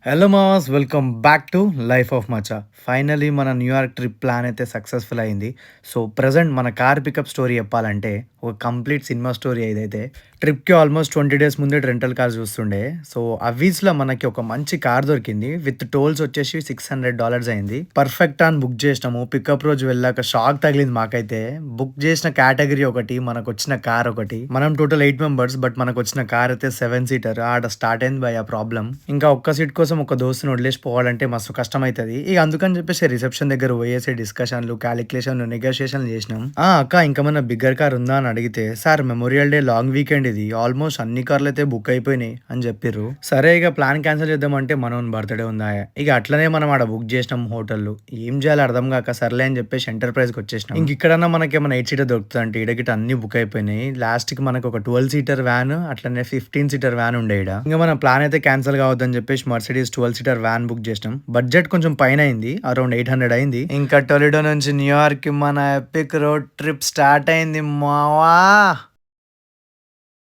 Hello mass welcome back to life of మచా. Finally మన New York trip plan అయితే successful అయింది. సో ప్రజెంట్ మన కార్ పికప్ స్టోరీ చెప్పాలంటే ఒక కంప్లీట్ సినిమా స్టోరీ ఇదైతే. ట్రిప్కి ఆల్మోస్ట్ 20 days ముందే రెంటల్ కార్ చూస్తుండే. సో అవీస్లో మనకి ఒక మంచి కార్ దొరికింది. విత్ టోల్స్ వచ్చేసి $600 అయింది. పర్ఫెక్ట్ అని బుక్ చేసినాము. పికప్ రోజు వెళ్ళాక షాక్ తగిలింది మాకైతే. బుక్ చేసిన కేటగిరీ ఒకటి, మనకు వచ్చిన కార్ ఒకటి. మనం టోటల్ 8 members, బట్ మనకు వచ్చిన కార్ అయితే 7 seater. ఆడ స్టార్ట్ అయింది బై ఆ ప్రాబ్లం. ఇంకా ఒక్క సీట్ కోసం ఒక దోస్తుని వదిలేసి పోవాలంటే మస్తు కష్టమవుతుంది. ఇక అందుకని చెప్పేసి రిసెప్షన్ దగ్గర పోయేసి డిస్కషన్లు, క్యాలిక్యులేషన్లు, నెగోషియేషన్లు చేసినాం. అక్క ఇంకేమన్నా బిగ్గర్ కార్ ఉందా అని అడిగితే, sir memorial day long weekend ఇది, ఆల్మోస్ట్ అన్ని కార్లు అయితే బుక్ అయిపోయినాయి అని చెప్పిర్రు. సరే ఇక ప్లాన్ క్యాన్సిల్ చేద్దామంటే మనోన్ బర్త్డే ఉందా, ఇక అట్లనే మనం ఆడ బుక్ చేసినాం హోటల్. ఏం చేయాలి అర్థం కాక సర్లే అని చెప్పేసి ఎంటర్ప్రైజ్కి వచ్చేసినాం. ఇంక ఇక్కడన్నా మనకి ఏమైనా 8 seater దొరుకుతుంది అంటే ఇడగిట అన్ని బుక్ అయిపోయినాయి. లాస్ట్ కి మనకు ఒక 12 seater వ్యాన్, అట్లనే 15 seater వ్యాన్ ఉండే ఈడ. ఇంకా మన ప్లాన్ అయితే క్యాన్సిల్ కావద్దని చెప్పేసి మర్సిడీస్ 12 seater వ్యాన్ బుక్ చేసినాం. బడ్జెట్ కొంచెం పైన అయింది, అరౌండ్ 800 అయింది. ఇంకా టొలిడో నుంచి న్యూయార్క్ మన ఎపిక్ రోడ్ ట్రిప్ స్టార్ట్ అయింది మావా.